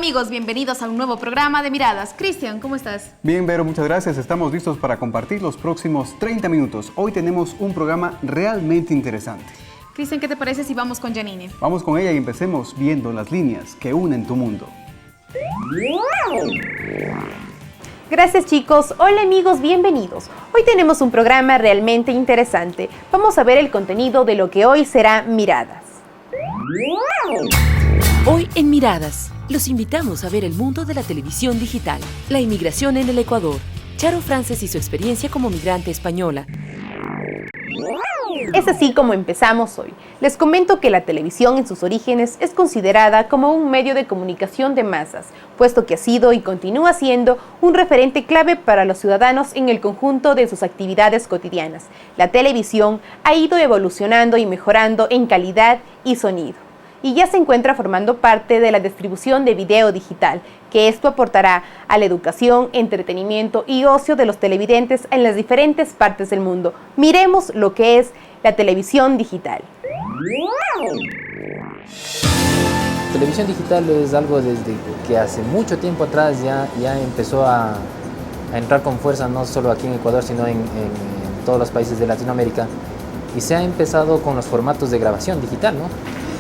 amigos, bienvenidos a un nuevo programa de Miradas. Cristian, ¿cómo estás? Bien, Vero, muchas gracias. Estamos listos para compartir los próximos 30 minutos. Hoy tenemos un programa realmente interesante. Cristian, ¿qué te parece si vamos con Janine? Vamos con ella y empecemos viendo las líneas que unen tu mundo. Gracias chicos, hola amigos, bienvenidos. Hoy tenemos un programa realmente interesante. Vamos a ver el contenido de lo que hoy será Miradas. Hoy en Miradas, los invitamos a ver el mundo de la televisión digital, la inmigración en el Ecuador, Charo Frances y su experiencia como migrante española. Es así como empezamos hoy. Les comento que la televisión en sus orígenes es considerada como un medio de comunicación de masas, puesto que ha sido y continúa siendo un referente clave para los ciudadanos en el conjunto de sus actividades cotidianas. La televisión ha ido evolucionando y mejorando en calidad y sonido, y ya se encuentra formando parte de la distribución de video digital, que esto aportará a la educación, entretenimiento y ocio de los televidentes en las diferentes partes del mundo. Miremos lo que es la televisión digital. Televisión digital es algo desde que hace mucho tiempo atrás ya empezó a entrar con fuerza, no solo aquí en Ecuador, sino en todos los países de Latinoamérica. Y se ha empezado con los formatos de grabación digital, ¿no?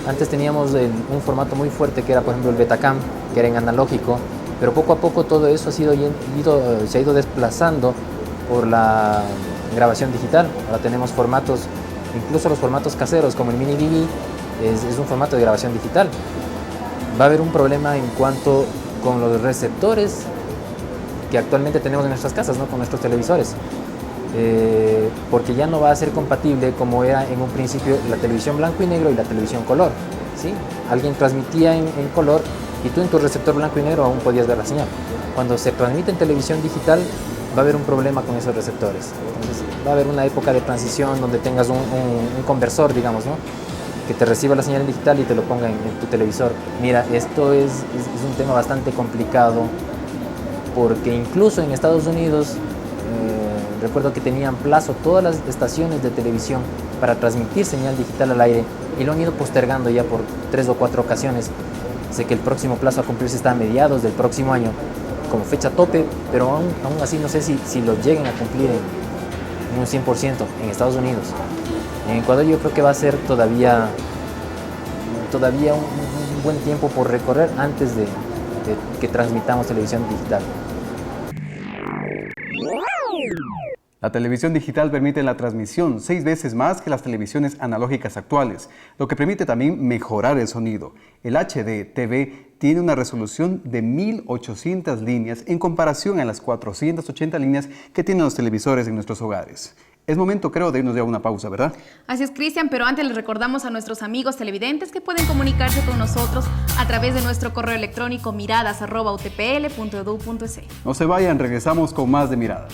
Antes teníamos un formato muy fuerte que era, por ejemplo, el Betacam, que era en analógico, pero poco a poco todo eso se ha ido desplazando por la grabación digital. Ahora tenemos formatos, incluso los formatos caseros como el Mini DV, es un formato de grabación digital. Va a haber un problema en cuanto con los receptores que actualmente tenemos en nuestras casas, ¿no? Con nuestros televisores. Porque ya no va a ser compatible como era en un principio la televisión blanco y negro y la televisión color, ¿sí? Alguien transmitía en color y tú en tu receptor blanco y negro aún podías ver la señal. Cuando se transmite en televisión digital va a haber un problema con esos receptores. Entonces va a haber una época de transición donde tengas un conversor, digamos, ¿no? Que te reciba la señal en digital y te lo ponga en tu televisor. Mira, esto es un tema bastante complicado porque incluso en Estados Unidos recuerdo que tenían plazo todas las estaciones de televisión para transmitir señal digital al aire y lo han ido postergando ya por 3 o 4 ocasiones. Sé que el próximo plazo a cumplirse está a mediados del próximo año como fecha tope, pero aún así no sé si lo lleguen a cumplir en un 100% en Estados Unidos. En Ecuador yo creo que va a ser todavía un buen tiempo por recorrer antes de que transmitamos televisión digital. La televisión digital permite la transmisión 6 veces más que las televisiones analógicas actuales, lo que permite también mejorar el sonido. El HD TV tiene una resolución de 1800 líneas en comparación a las 480 líneas que tienen los televisores en nuestros hogares. Es momento, creo, de irnos ya a una pausa, ¿verdad? Así es, Cristian, pero antes les recordamos a nuestros amigos televidentes que pueden comunicarse con nosotros a través de nuestro correo electrónico miradas@utpl.edu.es. No se vayan, regresamos con más de Miradas.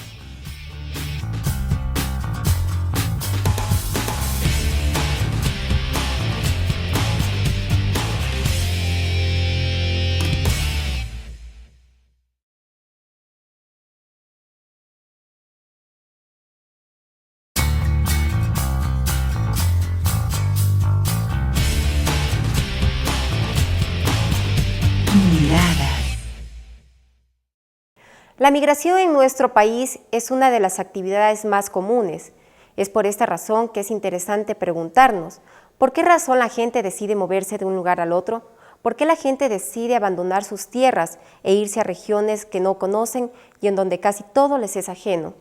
La migración en nuestro país es una de las actividades más comunes. Es por esta razón que es interesante preguntarnos, ¿por qué razón la gente decide moverse de un lugar al otro? ¿Por qué la gente decide abandonar sus tierras e irse a regiones que no conocen y en donde casi todo les es ajeno?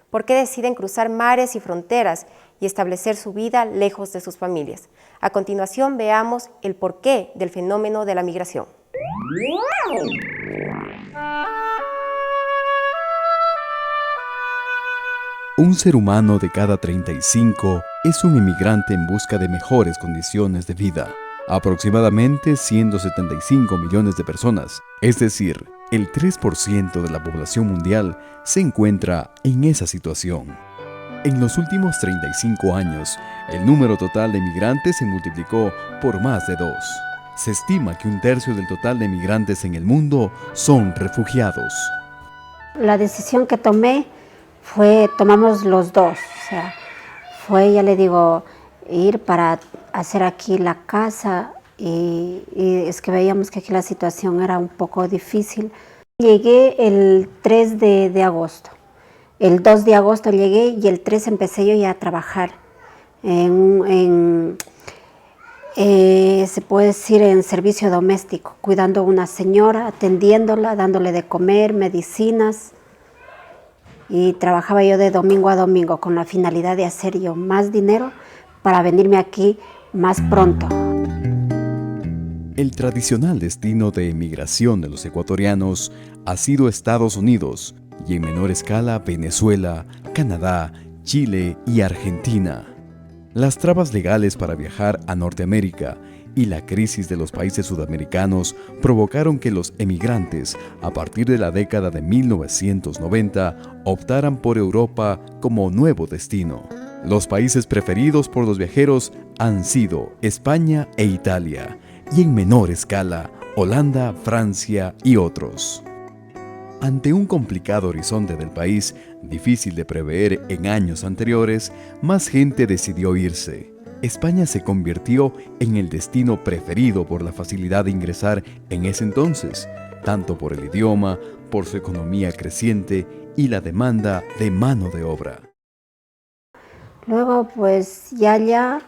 ¿Por qué deciden cruzar mares y fronteras y establecer su vida lejos de sus familias? A continuación veamos el porqué del fenómeno de la migración. Un ser humano de cada 35 es un inmigrante en busca de mejores condiciones de vida. Aproximadamente 175 millones de personas, es decir, el 3% de la población mundial, se encuentra en esa situación. En los últimos 35 años, el número total de migrantes se multiplicó por más de 2. Se estima que 1/3 del total de migrantes en el mundo son refugiados. La decisión que tomamos los dos, o sea, fue, ya le digo, ir para hacer aquí la casa y es que veíamos que aquí la situación era un poco difícil. Llegué el 3 de agosto. El 2 de agosto llegué y el 3 empecé yo ya a trabajar se puede decir en servicio doméstico, cuidando a una señora, atendiéndola, dándole de comer, medicinas. Y trabajaba yo de domingo a domingo con la finalidad de hacer yo más dinero para venirme aquí más pronto. El tradicional destino de emigración de los ecuatorianos ha sido Estados Unidos y en menor escala Venezuela, Canadá, Chile y Argentina. Las trabas legales para viajar a Norteamérica y la crisis de los países sudamericanos provocaron que los emigrantes, a partir de la década de 1990, optaran por Europa como nuevo destino. Los países preferidos por los viajeros han sido España e Italia, y en menor escala, Holanda, Francia y otros. Ante un complicado horizonte del país, difícil de prever en años anteriores, más gente decidió irse. España se convirtió en el destino preferido por la facilidad de ingresar en ese entonces, tanto por el idioma, por su economía creciente y la demanda de mano de obra. Luego pues ya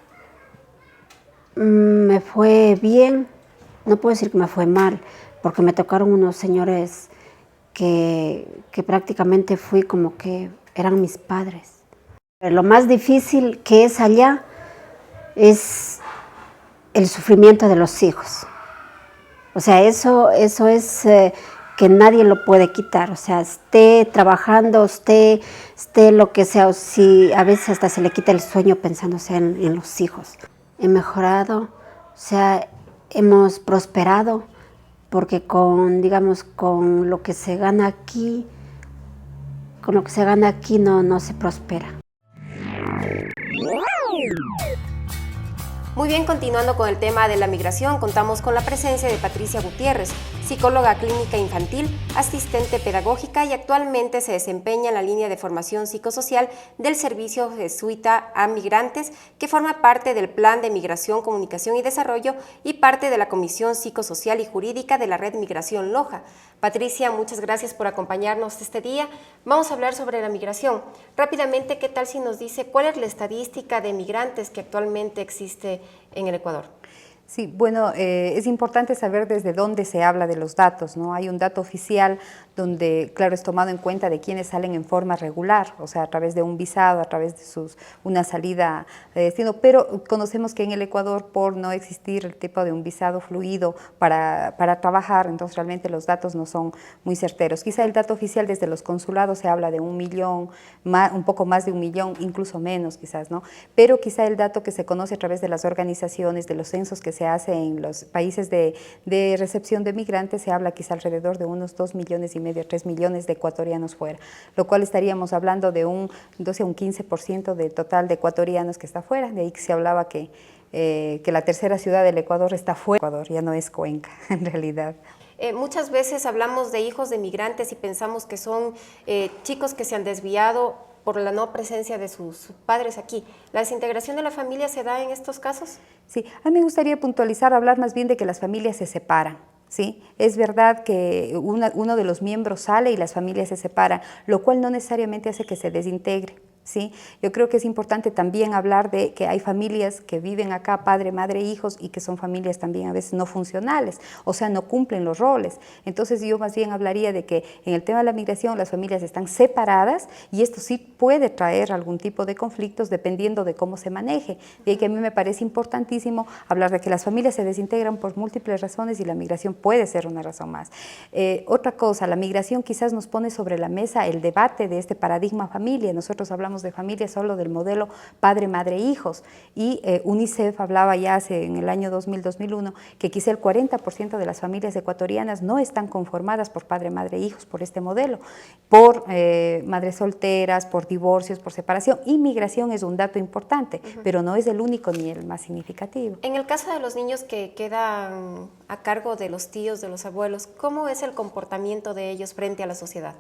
me fue bien, no puedo decir que me fue mal, porque me tocaron unos señores que prácticamente fui como que eran mis padres. Lo más difícil que es allá es el sufrimiento de los hijos. O sea, eso es que nadie lo puede quitar. O sea, esté trabajando, esté lo que sea, o si a veces hasta se le quita el sueño pensándose en los hijos. He mejorado, o sea, hemos prosperado, porque con lo que se gana aquí, no se prospera. Muy bien, continuando con el tema de la migración, contamos con la presencia de Patricia Gutiérrez, psicóloga clínica infantil, asistente pedagógica y actualmente se desempeña en la línea de formación psicosocial del Servicio Jesuita a Migrantes, que forma parte del Plan de Migración, Comunicación y Desarrollo y parte de la Comisión Psicosocial y Jurídica de la Red Migración Loja. Patricia, muchas gracias por acompañarnos este día. Vamos a hablar sobre la migración. Rápidamente, ¿qué tal si nos dice cuál es la estadística de migrantes que actualmente existe en el Ecuador? Sí, bueno, es importante saber desde dónde se habla de los datos, ¿no? Hay un dato oficial donde, claro, es tomado en cuenta de quienes salen en forma regular, o sea, a través de un visado, a través de una salida de destino, pero conocemos que en el Ecuador, por no existir el tipo de un visado fluido para trabajar, entonces realmente los datos no son muy certeros. Quizá el dato oficial desde los consulados se habla de 1 millón, un poco más de 1 millón, incluso menos quizás, ¿no? Pero quizá el dato que se conoce a través de las organizaciones, de los censos que se hace en los países de recepción de migrantes, se habla quizá alrededor de unos 2,5 millones, 3 millones de ecuatorianos fuera, lo cual estaríamos hablando de un 12 a un 15% del total de ecuatorianos que está fuera. De ahí que se hablaba que la tercera ciudad del Ecuador está fuera del Ecuador, ya no es Cuenca en realidad. Muchas veces hablamos de hijos de migrantes y pensamos que son chicos que se han desviado por la no presencia de sus padres aquí. ¿La desintegración de la familia se da en estos casos? Sí, a mí me gustaría puntualizar, hablar más bien de que las familias se separan. ¿Sí? Es verdad que uno de los miembros sale y las familias se separan, lo cual no necesariamente hace que se desintegre. ¿Sí? Yo creo que es importante también hablar de que hay familias que viven acá, padre, madre, hijos, y que son familias también a veces no funcionales, o sea, no cumplen los roles. Entonces yo más bien hablaría de que en el tema de la migración las familias están separadas y esto sí puede traer algún tipo de conflictos dependiendo de cómo se maneje. Y que a mí me parece importantísimo hablar de que las familias se desintegran por múltiples razones y la migración puede ser una razón más. Otra cosa, la migración quizás nos pone sobre la mesa el debate de este paradigma familia. Nosotros hablamos de familia solo del modelo padre, madre, hijos, y UNICEF hablaba ya en el año 2000-2001 que quizá el 40% de las familias ecuatorianas no están conformadas por padre, madre, hijos, por este modelo, por madres solteras, por divorcios, por separación. Inmigración es un dato importante, pero no es el único ni el más significativo. En el caso de los niños que quedan a cargo de los tíos, de los abuelos, ¿cómo es el comportamiento de ellos frente a la sociedad?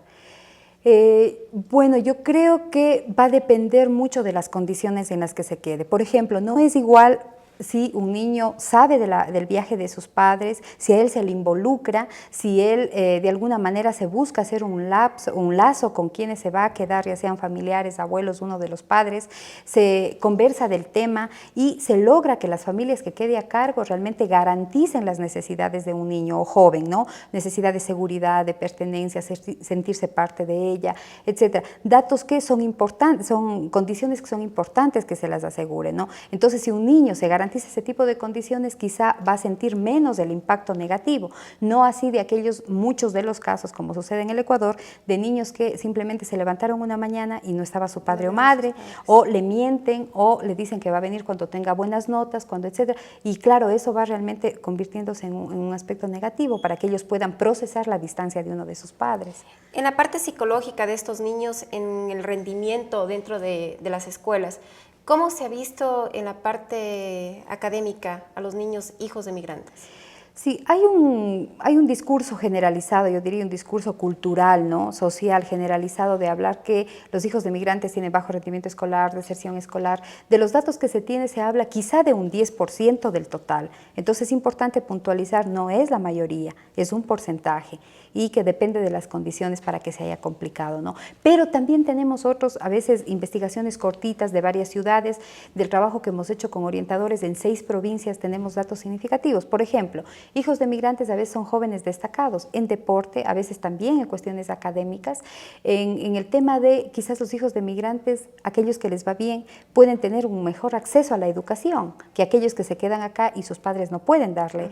Bueno, yo creo que va a depender mucho de las condiciones en las que se quede. Por ejemplo, no es igual si un niño sabe del viaje de sus padres, si a él se le involucra, si él de alguna manera se busca hacer un lazo con quienes se va a quedar, ya sean familiares, abuelos, uno de los padres, se conversa del tema y se logra que las familias que quede a cargo realmente garanticen las necesidades de un niño o joven, ¿no? Necesidad de seguridad, de pertenencia, sentirse parte de ella, etc. Datos que son importantes, son condiciones que son importantes que se las aseguren, ¿no? Entonces, si un niño se garantiza ese tipo de condiciones, quizá va a sentir menos el impacto negativo, no así de muchos de los casos, como sucede en el Ecuador, de niños que simplemente se levantaron una mañana y no estaba su padre o madre, o le mienten, o le dicen que va a venir cuando tenga buenas notas, etcétera, y claro, eso va realmente convirtiéndose en un aspecto negativo para que ellos puedan procesar la distancia de uno de sus padres. En la parte psicológica de estos niños, en el rendimiento dentro de las escuelas, ¿cómo se ha visto en la parte académica a los niños hijos de migrantes? Sí, hay un discurso generalizado, yo diría un discurso cultural, ¿no? Social generalizado de hablar que los hijos de migrantes tienen bajo rendimiento escolar, deserción escolar. De los datos que se tiene se habla quizá de un 10% del total. Entonces es importante puntualizar, no es la mayoría, es un porcentaje y que depende de las condiciones para que se haya complicado, ¿no? Pero también tenemos a veces investigaciones cortitas de varias ciudades, del trabajo que hemos hecho con orientadores en 6 provincias, tenemos datos significativos. Por ejemplo, hijos de migrantes a veces son jóvenes destacados en deporte, a veces también en cuestiones académicas. En el tema de quizás los hijos de migrantes, aquellos que les va bien, pueden tener un mejor acceso a la educación que aquellos que se quedan acá y sus padres no pueden darle,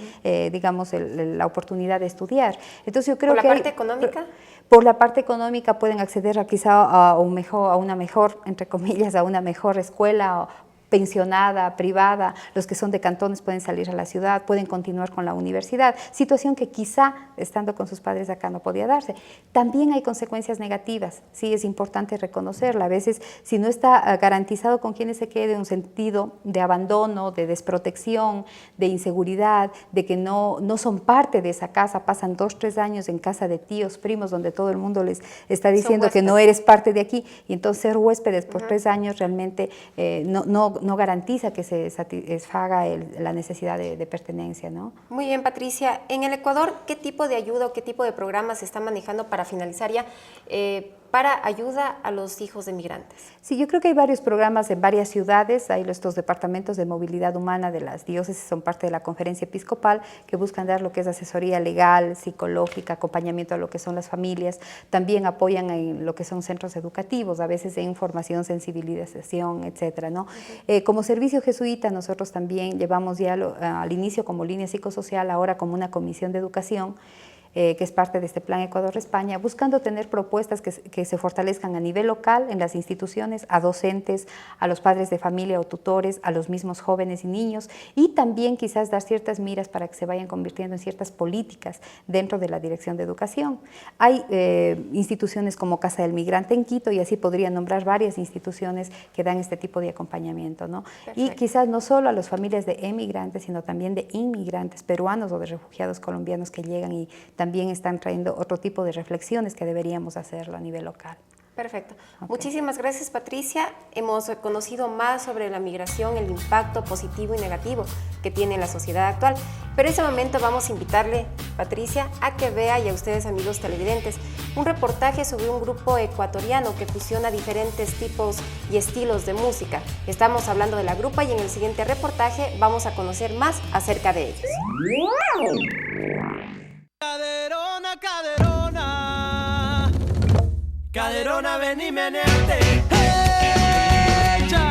digamos, la oportunidad de estudiar. Entonces yo creo ¿Por la parte económica? Por la parte económica pueden acceder quizá a una mejor, entre comillas, a una mejor escuela pensionada, privada, los que son de cantones pueden salir a la ciudad, pueden continuar con la universidad, situación que quizá estando con sus padres acá no podía darse. También hay consecuencias negativas, sí es importante reconocerla, a veces si no está garantizado con quienes se quede un sentido de abandono, de desprotección, de inseguridad, de que no son parte de esa casa, pasan 2, 3 años en casa de tíos, primos, donde todo el mundo les está diciendo que no eres parte de aquí, y entonces ser huéspedes por 3 años realmente no garantiza que se satisfaga la necesidad de pertenencia, ¿no? Muy bien, Patricia. En el Ecuador, ¿qué tipo de ayuda o qué tipo de programas se están manejando para finalizar ya para ayuda a los hijos de migrantes? Sí, yo creo que hay varios programas en varias ciudades, hay estos departamentos de movilidad humana de las diócesis, son parte de la conferencia episcopal, que buscan dar lo que es asesoría legal, psicológica, acompañamiento a lo que son las familias, también apoyan en lo que son centros educativos, a veces en formación, sensibilización, etcétera, ¿no? Como servicio jesuita nosotros también llevamos ya al inicio como línea psicosocial, ahora como una comisión de educación, que es parte de este plan Ecuador-España, buscando tener propuestas que se fortalezcan a nivel local, en las instituciones, a docentes, a los padres de familia o tutores, a los mismos jóvenes y niños, y también quizás dar ciertas miras para que se vayan convirtiendo en ciertas políticas dentro de la Dirección de Educación. Hay instituciones como Casa del Migrante en Quito, y así podría nombrar varias instituciones que dan este tipo de acompañamiento, ¿no? Y quizás no solo a las familias de emigrantes, sino también de inmigrantes peruanos o de refugiados colombianos que llegan y también están trayendo otro tipo de reflexiones que deberíamos hacerlo a nivel local. Perfecto. Okay. Muchísimas gracias, Patricia. Hemos conocido más sobre la migración, el impacto positivo y negativo que tiene en la sociedad actual. Pero en este momento vamos a invitarle, Patricia, a que vea, y a ustedes, amigos televidentes, un reportaje sobre un grupo ecuatoriano que fusiona diferentes tipos y estilos de música. Estamos hablando de la Grupa y en el siguiente reportaje vamos a conocer más acerca de ellos. Caderona, caderona, caderona, ven y meneate. ¡Hey, ya!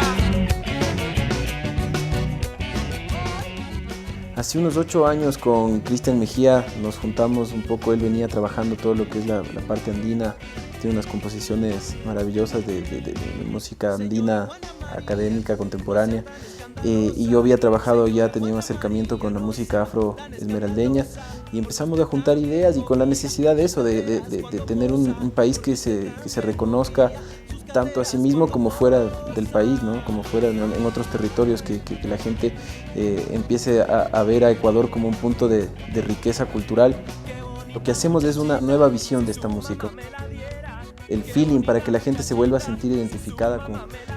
Hace unos 8 años con Cristian Mejía nos juntamos un poco, él venía trabajando todo lo que es la parte andina, tiene unas composiciones maravillosas de música andina, académica, contemporánea, y yo había trabajado, ya tenía un acercamiento con la música afro-esmeraldeña, y empezamos a juntar ideas y con la necesidad de eso, de tener un país que se reconozca tanto a sí mismo como fuera del país, ¿no? Como fuera en otros territorios, que la gente empiece a ver a Ecuador como un punto de riqueza cultural. Lo que hacemos es una nueva visión de esta música. el feeling, para que la gente se vuelva a sentir identificada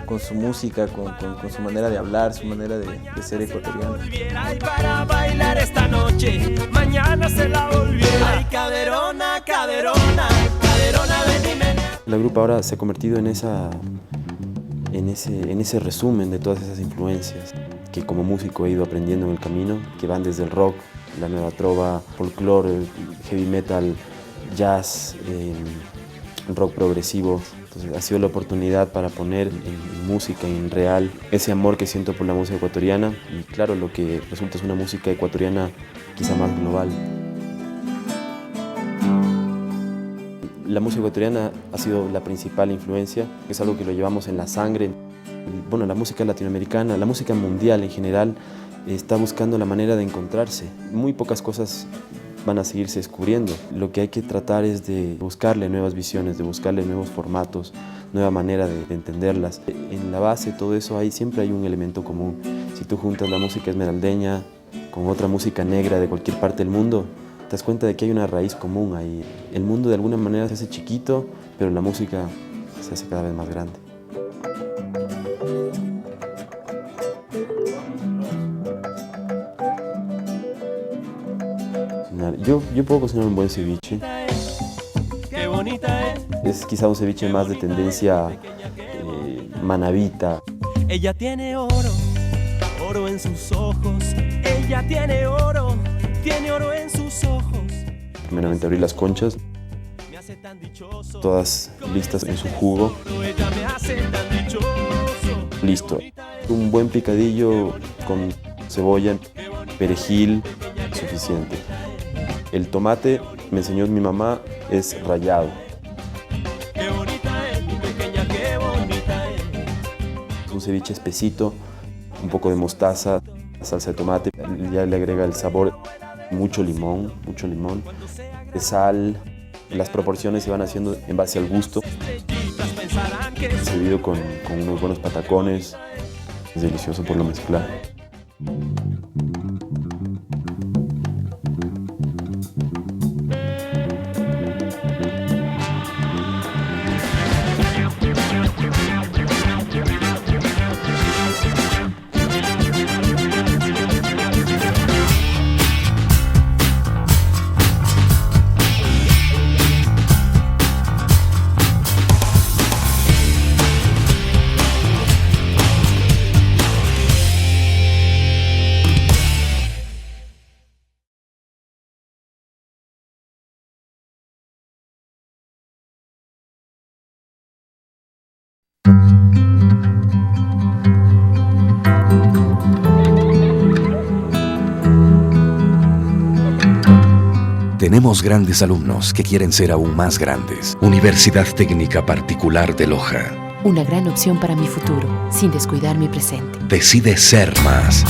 con su música, con su manera de hablar, su manera de ser ecuatoriano. Ay, para bailar esta noche, mañana se la volviera. Ay, caderona, caderona, caderona, ven y menea. La grupa ahora se ha convertido en ese resumen de todas esas influencias que como músico he ido aprendiendo en el camino, que van desde el rock, la nueva trova, folclore, heavy metal, jazz, rock progresivo. Entonces ha sido la oportunidad para poner en música, en real, ese amor que siento por la música ecuatoriana, y claro, lo que resulta es una música ecuatoriana quizá más global. La música ecuatoriana ha sido la principal influencia, es algo que lo llevamos en la sangre. Bueno, la música latinoamericana, la música mundial en general, está buscando la manera de encontrarse. Muy pocas cosas van a seguirse descubriendo. Lo que hay que tratar es de buscarle nuevas visiones, de buscarle nuevos formatos, nueva manera de entenderlas. En la base de todo eso siempre hay un elemento común. Si tú juntas la música esmeraldeña con otra música negra de cualquier parte del mundo, te das cuenta de que hay una raíz común ahí. El mundo de alguna manera se hace chiquito, pero la música se hace cada vez más grande. Yo puedo cocinar un buen ceviche. Qué bonita es. Es quizá un ceviche más de tendencia manabita. Ella tiene oro, oro en sus ojos. Ella tiene oro en sus ojos. Primeramente abrir las conchas, todas listas en su jugo. Ella me hace tan dichoso. Listo. Un buen picadillo con cebolla, perejil, suficiente. El tomate, me enseñó mi mamá, es rallado. Qué bonita es, mi pequeña, qué bonita es. Un ceviche espesito, un poco de mostaza, salsa de tomate, ya le agrega el sabor, mucho limón, de sal. Las proporciones se van haciendo en base al gusto. Servido con unos buenos patacones, es delicioso por lo mezclado. Tenemos grandes alumnos que quieren ser aún más grandes. Universidad Técnica Particular de Loja. Una gran opción para mi futuro, sin descuidar mi presente. Decide ser más.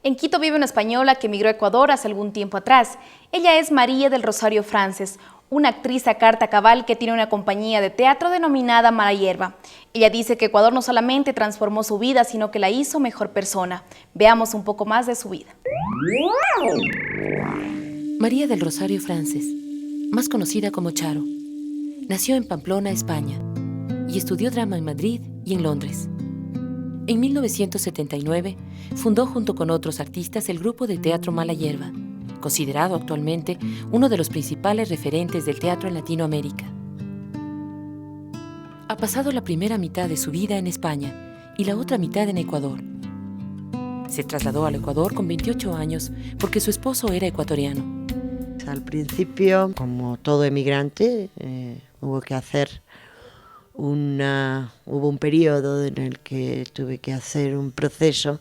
En Quito vive una española que emigró a Ecuador hace algún tiempo atrás. Ella es María del Rosario Frances, una actriz a carta cabal que tiene una compañía de teatro denominada Mala Hierba. Ella dice que Ecuador no solamente transformó su vida, sino que la hizo mejor persona. Veamos un poco más de su vida. María del Rosario Frances, más conocida como Charo, nació en Pamplona, España, y estudió drama en Madrid y en Londres. En 1979, fundó junto con otros artistas el grupo de teatro Mala Hierba, considerado actualmente uno de los principales referentes del teatro en Latinoamérica. Ha pasado la primera mitad de su vida en España y la otra mitad en Ecuador. Se trasladó al Ecuador con 28 años porque su esposo era ecuatoriano. Al principio, como todo emigrante, hubo un periodo en el que tuve que hacer un proceso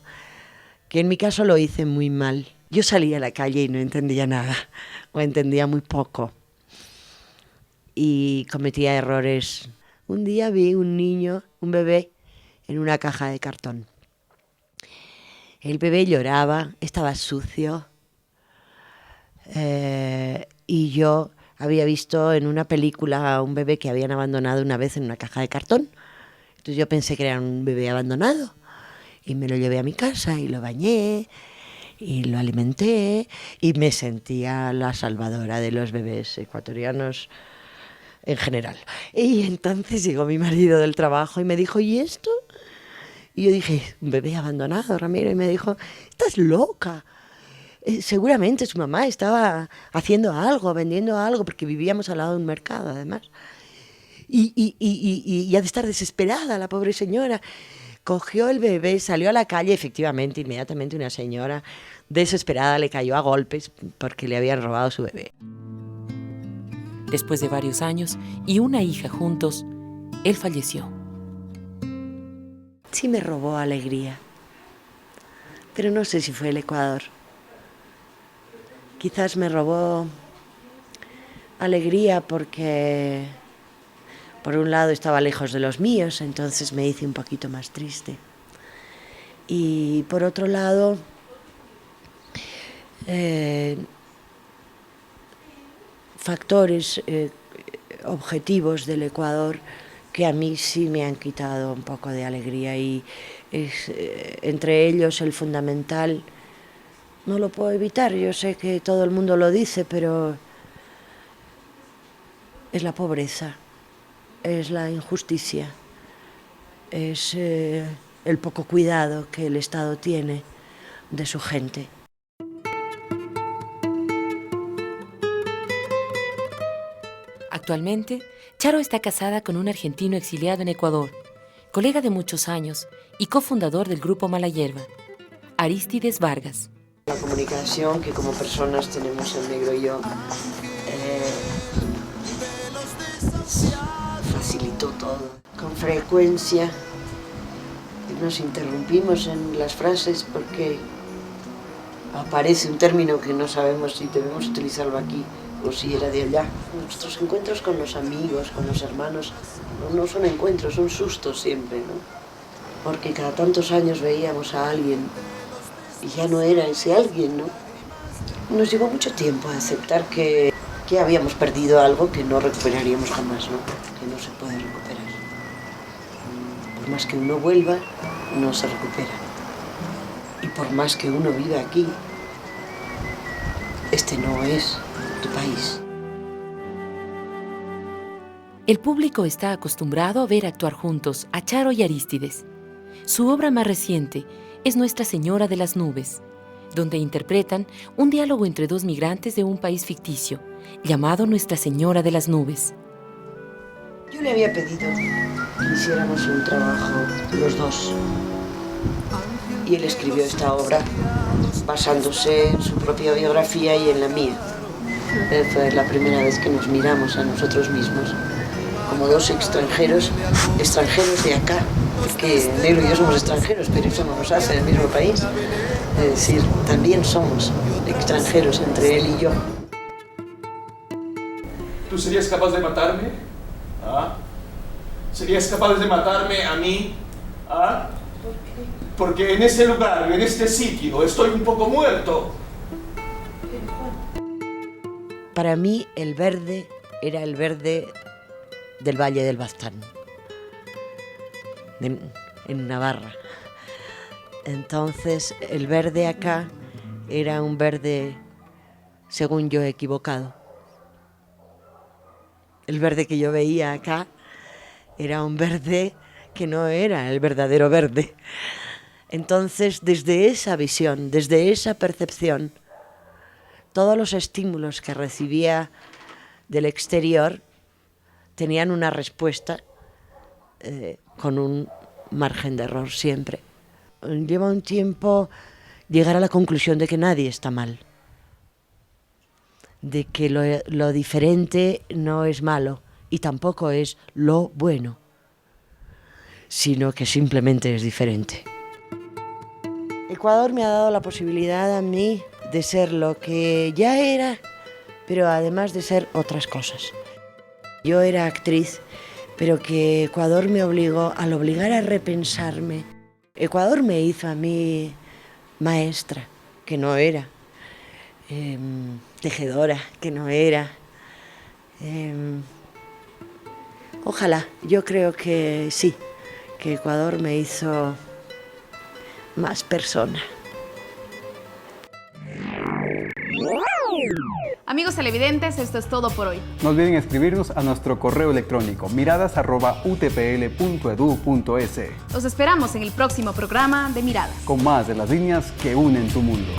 que en mi caso lo hice muy mal. Yo salía a la calle y no entendía nada, o entendía muy poco, y cometía errores. Un día vi un bebé, en una caja de cartón. El bebé lloraba, estaba sucio, y yo había visto en una película a un bebé que habían abandonado una vez en una caja de cartón. Entonces yo pensé que era un bebé abandonado. Y me lo llevé a mi casa y lo bañé y lo alimenté y me sentía la salvadora de los bebés ecuatorianos en general. Y entonces llegó mi marido del trabajo y me dijo, ¿y esto? Y yo dije, un bebé abandonado, Ramiro. Y me dijo, estás loca. Seguramente su mamá estaba haciendo algo, vendiendo algo, porque vivíamos al lado de un mercado, además. Y ha de estar desesperada la pobre señora. Cogió el bebé, salió a la calle, efectivamente, inmediatamente una señora desesperada le cayó a golpes porque le habían robado su bebé. Después de varios años y una hija juntos, él falleció. Sí me robó alegría, pero no sé si fue el Ecuador. Quizás me robó alegría porque, por un lado, estaba lejos de los míos, entonces me hice un poquito más triste. Y por otro lado, factores objetivos del Ecuador que a mí sí me han quitado un poco de alegría y entre ellos el fundamental, no lo puedo evitar, yo sé que todo el mundo lo dice, pero es la pobreza, es la injusticia, es el poco cuidado que el Estado tiene de su gente. Actualmente, Charo está casada con un argentino exiliado en Ecuador, colega de muchos años y cofundador del grupo Mala Hierba, Arístides Vargas. La comunicación que como personas tenemos el negro y yo facilitó todo. Con frecuencia nos interrumpimos en las frases porque aparece un término que no sabemos si debemos utilizarlo aquí o si era de allá. Nuestros encuentros con los amigos, con los hermanos, no son encuentros, son sustos siempre, ¿no? Porque cada tantos años veíamos a alguien y ya no era ese alguien, ¿no? Nos llevó mucho tiempo a aceptar que habíamos perdido algo que no recuperaríamos jamás, ¿no? Que no se puede recuperar. Por más que uno vuelva, no se recupera. Y por más que uno viva aquí, este no es tu país. El público está acostumbrado a ver actuar juntos a Charo y Arístides. Su obra más reciente es Nuestra Señora de las Nubes, donde interpretan un diálogo entre dos migrantes de un país ficticio, llamado Nuestra Señora de las Nubes. Yo le había pedido que hiciéramos un trabajo los dos. Y él escribió esta obra basándose en su propia biografía y en la mía. Fue la primera vez que nos miramos a nosotros mismos como dos extranjeros de acá, porque Negro y yo somos extranjeros, pero eso no nos hace en el mismo país. Es decir, también somos extranjeros entre él y yo. ¿Tú serías capaz de matarme? ¿Ah? ¿Serías capaz de matarme a mí? ¿Ah? ¿Por qué? Porque en ese lugar, en este sitio, estoy un poco muerto. Para mí el verde era el verde del Valle del Baztán, en Navarra. Entonces el verde acá era un verde, según yo, equivocado. El verde que yo veía acá era un verde que no era el verdadero verde. Entonces, desde esa visión, desde esa percepción, todos los estímulos que recibía del exterior tenían una respuesta con un margen de error siempre. Lleva un tiempo llegar a la conclusión de que nadie está mal, de que lo diferente no es malo y tampoco es lo bueno, sino que simplemente es diferente. Ecuador me ha dado la posibilidad a mí de ser lo que ya era, pero además de ser otras cosas. Yo era actriz, pero que Ecuador me obligó, al obligar a repensarme, Ecuador me hizo a mí maestra, que no era, tejedora, que no era. Ojalá, yo creo que sí, que Ecuador me hizo más persona. Amigos televidentes, esto es todo por hoy. No olviden escribirnos a nuestro correo electrónico miradas@utpl.edu.es. Los esperamos en el próximo programa de Miradas. Con más de las líneas que unen tu mundo.